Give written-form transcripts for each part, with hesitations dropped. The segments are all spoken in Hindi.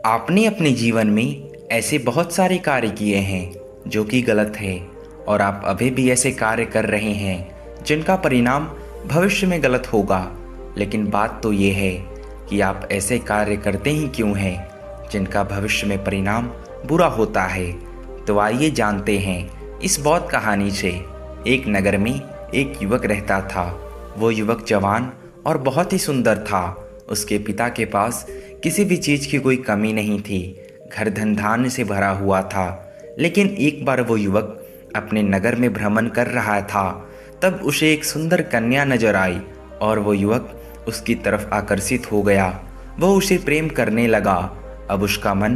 आपने अपने जीवन में ऐसे बहुत सारे कार्य किए हैं जो कि गलत है और आप अभी भी ऐसे कार्य कर रहे हैं जिनका परिणाम भविष्य में गलत होगा। लेकिन बात तो ये है कि आप ऐसे कार्य करते ही क्यों हैं जिनका भविष्य में परिणाम बुरा होता है। तो आइए जानते हैं इस बहुत कहानी से। एक नगर में एक युवक रहता था। वो युवक जवान और बहुत ही सुंदर था। उसके पिता के पास किसी भी चीज़ की कोई कमी नहीं थी। घर धन धान्य से भरा हुआ था। लेकिन एक बार वो युवक अपने नगर में भ्रमण कर रहा था। तब उसे एक सुंदर कन्या नजर आई और वो युवक उसकी तरफ आकर्षित हो गया। वो उसे प्रेम करने लगा। अब उसका मन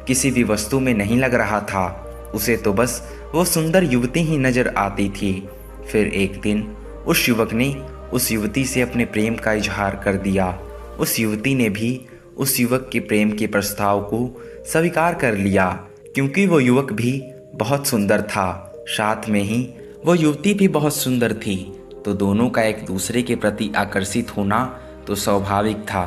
किसी भी वस्तु में नहीं लग रहा था। उसे तो बस वो सुंदर युवती ही नजर आती थी। फिर एक दिन उस युवक ने उस युवती से अपने प्रेम का इजहार कर दिया। उस युवती ने भी उस युवक के प्रेम के प्रस्ताव को स्वीकार कर लिया, क्योंकि वो युवक भी बहुत सुंदर था। साथ में ही वो युवती भी बहुत सुंदर थी, तो दोनों का एक दूसरे के प्रति आकर्षित होना तो स्वाभाविक था।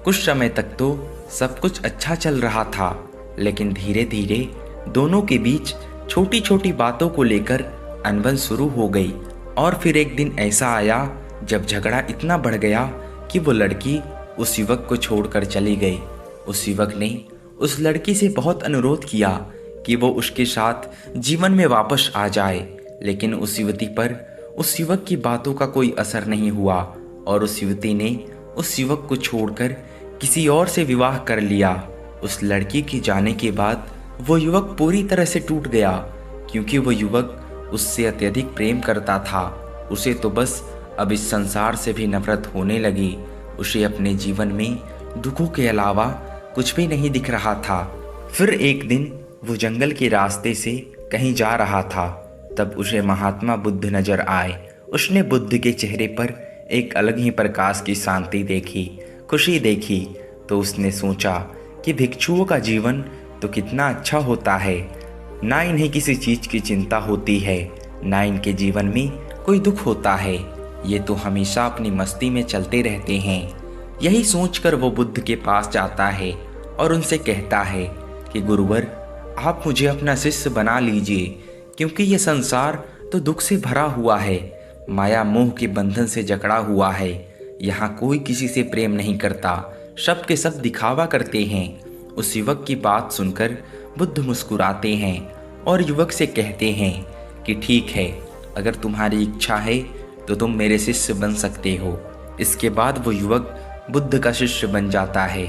कुछ समय तक तो सब कुछ अच्छा चल रहा था, लेकिन धीरे धीरे दोनों के बीच छोटी छोटी बातों को लेकर अनबन शुरू हो गई। और फिर एक दिन ऐसा आया जब झगड़ा इतना बढ़ गया कि वो लड़की उस युवक को छोड़कर चली गई। उस युवक ने उस लड़की से बहुत अनुरोध किया कि वो उसके साथ जीवन में वापस आ जाए, लेकिन उस युवती पर उस युवक की बातों का कोई असर नहीं हुआ और उस युवती ने उस युवक को छोड़कर किसी और से विवाह कर लिया। उस लड़की के जाने के बाद वो युवक पूरी तरह से टूट गया, क्योंकि वो युवक उससे अत्यधिक प्रेम करता था। उसे तो बस अब इस संसार से भी नफरत होने लगी। उसे अपने जीवन में दुखों के अलावा कुछ भी नहीं दिख रहा था। फिर एक दिन वो जंगल के रास्ते से कहीं जा रहा था। तब उसे महात्मा बुद्ध नजर आए। उसने बुद्ध के चेहरे पर एक अलग ही प्रकाश की शांति देखी, खुशी देखी। तो उसने सोचा कि भिक्षुओं का जीवन तो कितना अच्छा होता है। ना इन्हें किसी चीज़ की चिंता होती है, ना इनके जीवन में कोई दुख होता है। ये तो हमेशा अपनी मस्ती में चलते रहते हैं। यही सोचकर वो बुद्ध के पास जाता है और उनसे कहता है कि गुरुवर, आप मुझे अपना शिष्य बना लीजिए, क्योंकि ये संसार तो दुख से भरा हुआ है, माया मोह के बंधन से जकड़ा हुआ है। यहाँ कोई किसी से प्रेम नहीं करता, सब के सब दिखावा करते हैं। उस युवक की बात सुनकर बुद्ध मुस्कुराते हैं और युवक से कहते हैं कि ठीक है, अगर तुम्हारी इच्छा है तो तुम मेरे शिष्य बन सकते हो। इसके बाद वो युवक बुद्ध का शिष्य बन जाता है।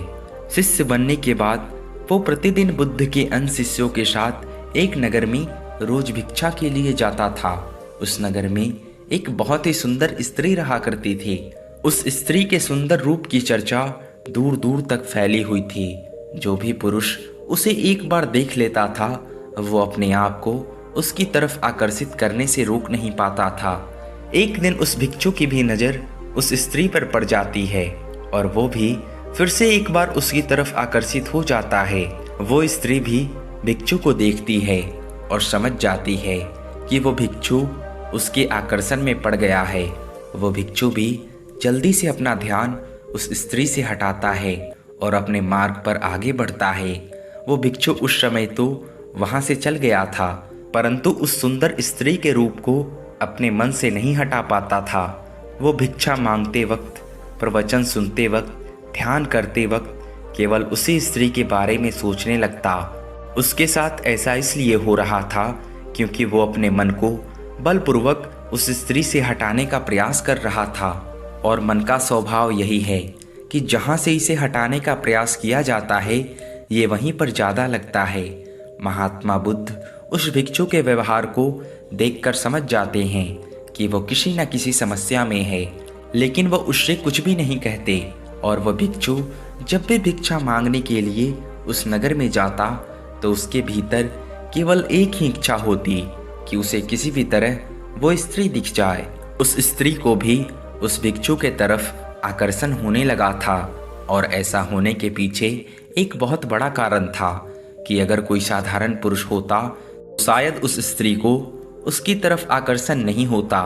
शिष्य बनने के बाद वो प्रतिदिन बुद्ध के अन्य शिष्यों के साथ एक नगर में रोज भिक्षा के लिए जाता था। उस नगर में एक बहुत ही सुंदर स्त्री रहा करती थी। उस स्त्री के सुंदर रूप की चर्चा दूर दूर तक फैली हुई थी। जो भी पुरुष उसे एक बार देख लेता था, वो अपने आप को उसकी तरफ आकर्षित करने से रोक नहीं पाता था। एक दिन उस भिक्षु की भी नज़र उस स्त्री पर पड़ जाती है और वो भी फिर से एक बार उसकी तरफ आकर्षित हो जाता है। वो स्त्री भी भिक्षु को देखती है और समझ जाती है कि वो भिक्षु उसके आकर्षण में पड़ गया है। वो भिक्षु भी जल्दी से अपना ध्यान उस स्त्री से हटाता है और अपने मार्ग पर आगे बढ़ता है। वो भिक्षु उस समय तो वहाँ से चल गया था, परंतु उस सुंदर स्त्री के रूप को अपने मन से नहीं हटा पाता था। वो भिक्षा मांगते वक्त, प्रवचन सुनते वक्त, ध्यान करते वक्त केवल उसी स्त्री के बारे में सोचने लगता। उसके साथ ऐसा इसलिए हो रहा था क्योंकि वो अपने मन को बलपूर्वक उस स्त्री से हटाने का प्रयास कर रहा था। और मन का स्वभाव यही है कि जहाँ से इसे हटाने का प्रयास किया जाता है, ये वहीं पर ज़्यादा लगता है। महात्मा बुद्ध उस भिक्षु के व्यवहार को देखकर समझ जाते हैं कि वो किसी न किसी समस्या में है, लेकिन वो उससे कुछ भी नहीं कहते। और वह भिक्षु जब भी भिक्षा मांगने के लिए उस नगर में जाता तो उसके भीतर केवल एक ही इच्छा होती कि उसे किसी भी तरह वो स्त्री दिख जाए। उस स्त्री को भी उस भिक्षु के तरफ आकर्षण होने लगा था। और ऐसा होने के पीछे एक बहुत बड़ा कारण था कि अगर कोई साधारण पुरुष होता तो शायद उस स्त्री को उसकी तरफ आकर्षण नहीं होता,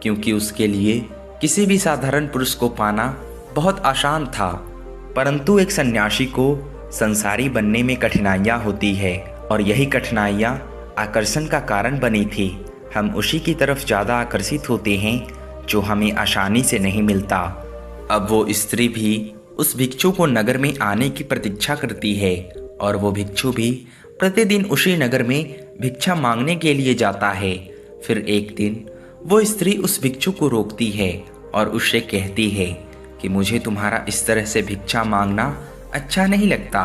क्योंकि उसके लिए किसी भी साधारण पुरुष को पाना बहुत आसान था। परंतु एक सन्यासी को संसारी बनने में कठिनाइयाँ होती है और यही कठिनाइयाँ आकर्षण का कारण बनी थी। हम उसी की तरफ ज़्यादा आकर्षित होते हैं जो हमें आसानी से नहीं मिलता। अब वो स्त्री भी उस भिक्षु को नगर में आने की प्रतीक्षा करती है और वो भिक्षु भी प्रतिदिन उसी नगर में भिक्षा मांगने के लिए जाता है। फिर एक दिन वो स्त्री उस भिक्षु को रोकती है और उससे कहती है कि मुझे तुम्हारा इस तरह से भिक्षा मांगना अच्छा नहीं लगता।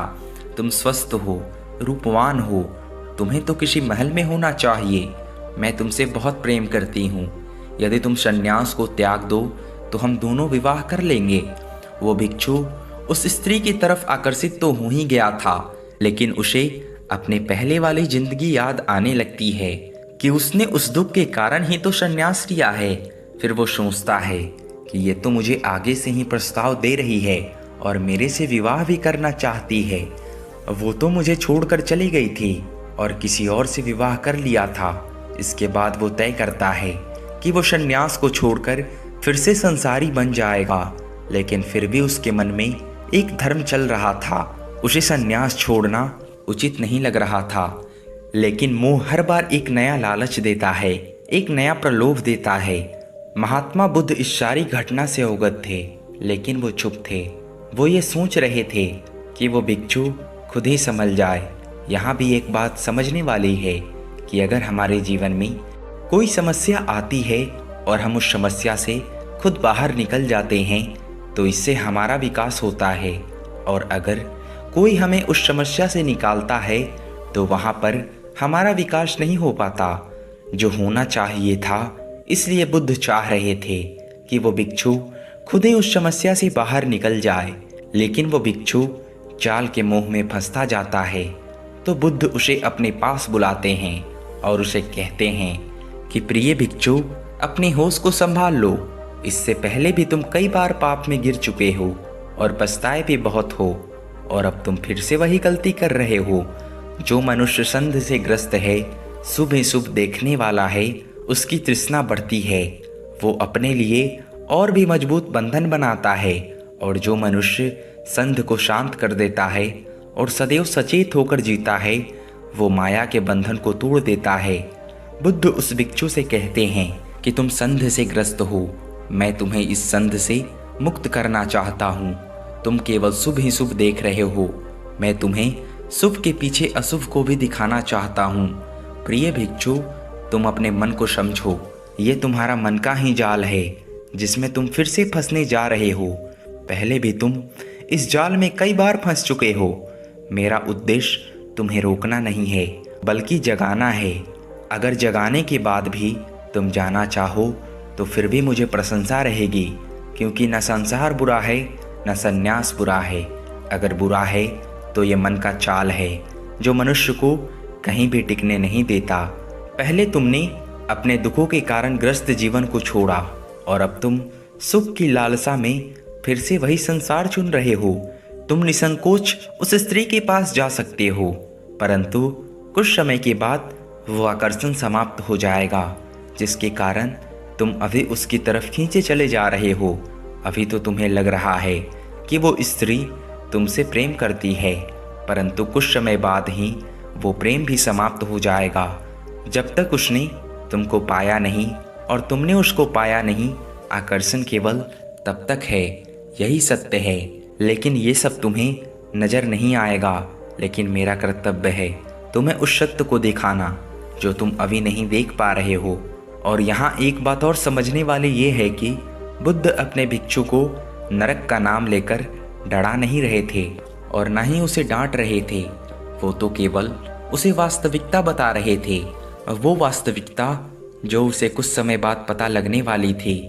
तुम स्वस्थ हो, रूपवान हो, तुम्हें तो किसी महल में होना चाहिए। मैं तुमसे बहुत प्रेम करती हूँ। यदि तुम संन्यास को त्याग दो तो हम दोनों विवाह कर लेंगे। वो भिक्षु उस स्त्री की तरफ आकर्षित तो हो ही गया था, लेकिन उसे अपने पहले वाली जिंदगी याद आने लगती है कि उसने उस दुख के कारण ही तो संन्यास लिया है। फिर वो सोचता है कि ये तो मुझे आगे से ही प्रस्ताव दे रही है और मेरे से विवाह भी करना चाहती है। वो तो मुझे छोड़कर चली गई थी और किसी और से विवाह कर लिया था। इसके बाद वो तय करता है कि वो संन्यास को छोड़कर फिर से संसारी बन जाएगा, लेकिन फिर भी उसके मन में एक धर्म चल रहा था। उसे संन्यास छोड़ना उचित नहीं लग रहा था, लेकिन मोह हर बार एक नया लालच देता है, एक नया प्रलोभ देता है। महात्मा बुद्ध इस सारी घटना से अवगत थे, लेकिन वो चुप थे। वो ये सोच रहे थे कि वो भिक्षु खुद ही संभल जाए। यहाँ भी एक बात समझने वाली है कि अगर हमारे जीवन में कोई समस्या आती है और हम उस समस्या से खुद बाहर निकल जाते हैं तो इससे हमारा विकास होता है, और अगर कोई हमें उस समस्या से निकालता है तो वहाँ पर हमारा विकास नहीं हो पाता जो होना चाहिए था। इसलिए बुद्ध चाह रहे थे कि वो भिक्षु खुद ही उस समस्या से बाहर निकल जाए, लेकिन वो भिक्षु चाल के मोह में फंसता जाता है। तो बुद्ध उसे अपने पास बुलाते हैं और उसे कहते हैं कि प्रिय भिक्षु, अपने होश को संभाल लो। इससे पहले भी तुम कई बार पाप में गिर चुके हो और पछताए भी बहुत हो, और अब तुम फिर से वही गलती कर रहे हो। जो मनुष्य संध से ग्रस्त है, शुभ ही शुभ देखने वाला है, उसकी तृष्णा बढ़ती है। वो अपने लिए और भी मजबूत बंधन बनाता है, और जो मनुष्य संध को शांत कर देता है और सदैव सचेत होकर जीता है, वो माया के बंधन को तोड़ देता है। बुद्ध उस भिक्षु से कहते हैं कि तुम संध से ग्रस्त हो, मैं तुम्हें इस संध से मुक्त करना चाहता हूँ। तुम केवल शुभ ही शुभ देख रहे हो, मैं तुम्हें शुभ के पीछे अशुभ को भी दिखाना चाहता हूँ। प्रिय भिक्षु, तुम अपने मन को समझो। ये तुम्हारा मन का ही जाल है जिसमें तुम फिर से फंसने जा रहे हो। पहले भी तुम इस जाल में कई बार फंस चुके हो। मेरा उद्देश्य तुम्हें रोकना नहीं है, बल्कि जगाना है। अगर जगाने के बाद भी तुम जाना चाहो तो फिर भी मुझे प्रशंसा रहेगी, क्योंकि न संसार बुरा है न संन्यास बुरा है। अगर बुरा है तो ये मन का चाल है जो मनुष्य को कहीं भी टिकने नहीं देता। पहले तुमने अपने दुखों के कारण ग्रस्त जीवन को छोड़ा और अब तुम सुख की लालसा में फिर से वही संसार चुन रहे हो। तुम निसंकोच उस स्त्री के पास जा सकते हो, परंतु कुछ समय के बाद वो आकर्षण समाप्त हो जाएगा, जिसके कारण तुम अभी उसकी तरफ खींचे चले जा रहे हो। अभी तो तुम्हें लग रहा है कि वो स्त्री तुमसे प्रेम करती है, परंतु कुछ समय बाद ही वो प्रेम भी समाप्त हो जाएगा। जब तक उसने तुमको पाया नहीं और तुमने उसको पाया नहीं, आकर्षण केवल तब तक है। यही सत्य है, लेकिन ये सब तुम्हें नज़र नहीं आएगा। लेकिन मेरा कर्तव्य है तुम्हें उस सत्य को दिखाना जो तुम अभी नहीं देख पा रहे हो। और यहाँ एक बात और समझने वाली ये है कि बुद्ध अपने भिक्षु को नरक का नाम लेकर डरा नहीं रहे थे और न ही उसे डांट रहे थे। वो तो केवल उसे वास्तविकता बता रहे थे, वो वास्तविकता जो उसे कुछ समय बाद पता लगने वाली थी।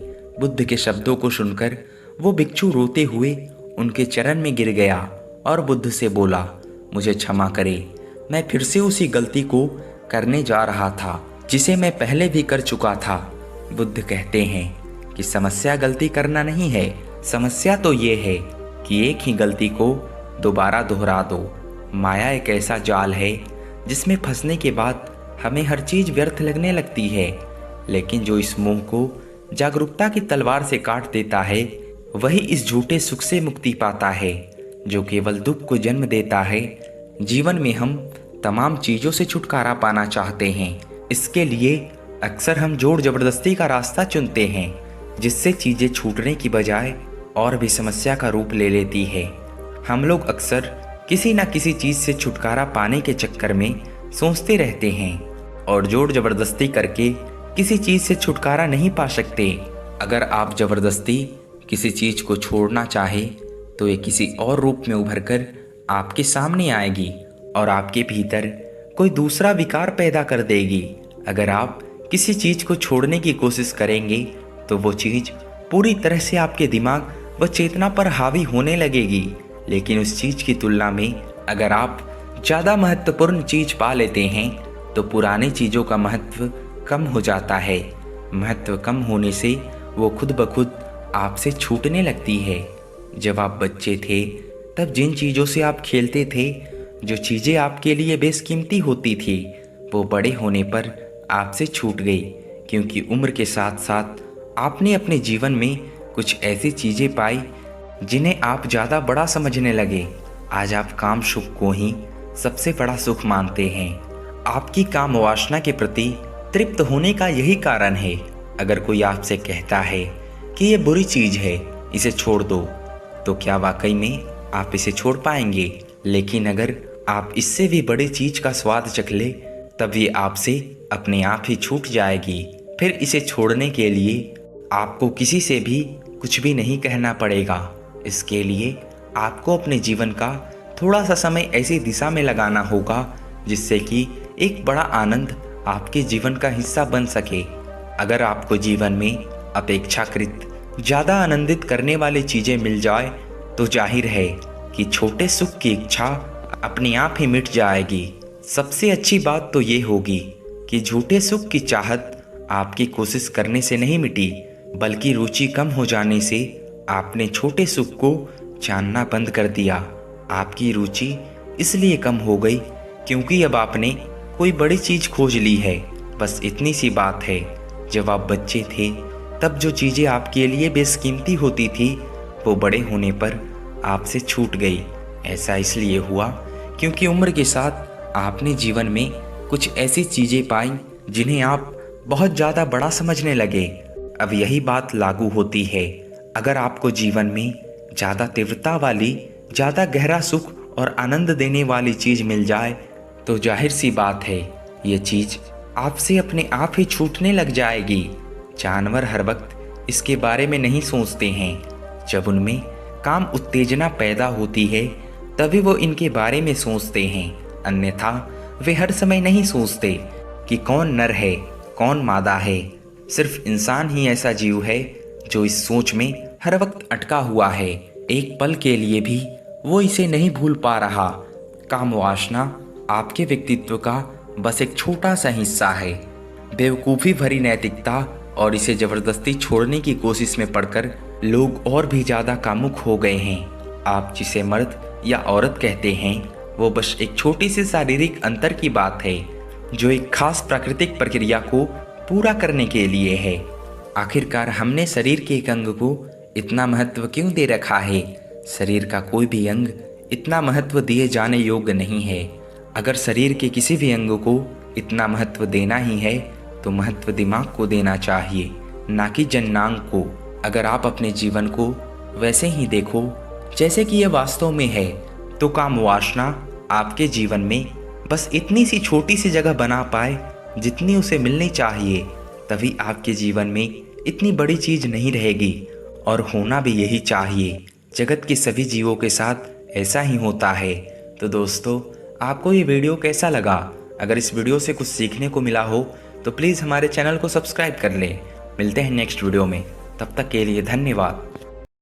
बुद्ध के शब्दों को सुनकर वो भिक्षु रोते हुए उनके चरण में गिर गया और बुद्ध से बोला, मुझे क्षमा करे, मैं फिर से उसी गलती को करने जा रहा था जिसे मैं पहले भी कर चुका था। बुद्ध कहते हैं कि समस्या गलती करना नहीं है, समस्या तो ये है कि एक ही गलती को दोबारा दोहरा दो। माया एक ऐसा जाल है जिसमें फंसने के बाद हमें हर चीज़ व्यर्थ लगने लगती है, लेकिन जो इस मोह को जागरूकता की तलवार से काट देता है वही इस झूठे सुख से मुक्ति पाता है। जो केवल दुख को जन्म देता है। जीवन में हम तमाम चीज़ों से छुटकारा पाना चाहते हैं। इसके लिए अक्सर हम जोर जबरदस्ती का रास्ता चुनते हैं, जिससे चीज़ें छूटने की बजाय और भी समस्या का रूप ले लेती है। हम लोग अक्सर किसी न किसी चीज़ से छुटकारा पाने के चक्कर में सोचते रहते हैं और जोर जबरदस्ती करके किसी चीज़ से छुटकारा नहीं पा सकते। अगर आप जबरदस्ती किसी चीज़ को छोड़ना चाहें तो ये किसी और रूप में उभर कर आपके सामने आएगी और आपके भीतर कोई दूसरा विकार पैदा कर देगी। अगर आप किसी चीज़ को छोड़ने की कोशिश करेंगे तो वो चीज़ पूरी तरह से आपके दिमाग व चेतना पर हावी होने लगेगी। लेकिन उस चीज़ की तुलना में अगर आप ज़्यादा महत्वपूर्ण चीज़ पा लेते हैं तो पुरानी चीज़ों का महत्व कम हो जाता है। महत्व कम होने से वो खुद ब खुद आपसे छूटने लगती है। जब आप बच्चे थे तब जिन चीज़ों से आप खेलते थे, जो चीज़ें आपके लिए बेशकीमती होती थी, वो बड़े होने पर आपसे छूट गई, क्योंकि उम्र के साथ साथ आपने अपने जीवन में कुछ ऐसी चीज़ें पाई जिन्हें आप ज़्यादा बड़ा समझने लगे। आज आप काम सुख को ही सबसे बड़ा सुख मानते हैं। आपकी काम वासना के प्रति तृप्त होने का यही कारण है। अगर कोई आपसे कहता है कि ये बुरी चीज़ है, इसे छोड़ दो, तो क्या वाकई में आप इसे छोड़ पाएंगे? लेकिन अगर आप इससे भी बड़ी चीज़ का स्वाद चख ले, तब ये आपसे अपने आप ही छूट जाएगी। फिर इसे छोड़ने के लिए आपको किसी से भी कुछ भी नहीं कहना पड़ेगा। इसके लिए आपको अपने जीवन का थोड़ा सा समय ऐसी दिशा में लगाना होगा जिससे कि एक बड़ा आनंद आपके जीवन का हिस्सा बन सके। अगर आपको जीवन में अपेक्षाकृत ज़्यादा आनंदित करने वाली चीज़ें मिल जाए तो जाहिर है कि छोटे सुख की इच्छा अपने आप ही मिट जाएगी। सबसे अच्छी बात तो ये होगी कि झूठे सुख की चाहत आपकी कोशिश करने से नहीं मिटी, बल्कि रुचि कम हो जाने से आपने छोटे सुख को जानना बंद कर दिया। आपकी रुचि इसलिए कम हो गई क्योंकि अब आपने कोई बड़ी चीज़ खोज ली है। बस इतनी सी बात है। जब आप बच्चे थे तब जो चीज़ें आपके लिए बेशकीमती होती थी, वो बड़े होने पर आपसे छूट गई। ऐसा इसलिए हुआ क्योंकि उम्र के साथ आपने जीवन में कुछ ऐसी चीज़ें पाई जिन्हें आप बहुत ज़्यादा बड़ा समझने लगे। अब यही बात लागू होती है। अगर आपको जीवन में ज़्यादा तीव्रता वाली, ज़्यादा गहरा सुख और आनंद देने वाली चीज़ मिल जाए तो जाहिर सी बात है ये चीज़ आपसे अपने आप ही छूटने लग जाएगी। जानवर हर वक्त इसके बारे में नहीं सोचते हैं। जब उनमें काम उत्तेजना पैदा होती है तभी वो इनके बारे में सोचते हैं, अन्यथा वे हर समय नहीं सोचते कि कौन नर है कौन मादा है। सिर्फ इंसान ही ऐसा जीव है जो इस सोच में हर वक्त अटका हुआ है। एक पल के लिए भी वो इसे नहीं भूल पा रहा। काम वासना आपके व्यक्तित्व का बस एक छोटा सा हिस्सा है। बेवकूफ़ी भरी नैतिकता और इसे ज़बरदस्ती छोड़ने की कोशिश में पड़कर लोग और भी ज़्यादा कामुक हो गए हैं। आप जिसे मर्द या औरत कहते हैं वो बस एक छोटी सी शारीरिक अंतर की बात है जो एक खास प्राकृतिक प्रक्रिया को पूरा करने के लिए है। आखिरकार हमने शरीर के एक अंग को इतना महत्व क्यों दे रखा है? शरीर का कोई भी अंग इतना महत्व दिए जाने योग्य नहीं है। अगर शरीर के किसी भी अंग को इतना महत्व देना ही है तो महत्व दिमाग को देना चाहिए, ना कि जननांग को। अगर आप अपने जीवन को वैसे ही देखो जैसे कि यह वास्तव में है तो काम वासना आपके जीवन में बस इतनी सी छोटी सी जगह बना पाए जितनी उसे मिलनी चाहिए। तभी आपके जीवन में इतनी बड़ी चीज़ नहीं रहेगी और होना भी यही चाहिए। जगत के सभी जीवों के साथ ऐसा ही होता है। तो दोस्तों, आपको ये वीडियो कैसा लगा? अगर इस वीडियो से कुछ सीखने को मिला हो तो प्लीज़ हमारे चैनल को सब्सक्राइब कर लें। मिलते हैं नेक्स्ट वीडियो में, तब तक के लिए धन्यवाद।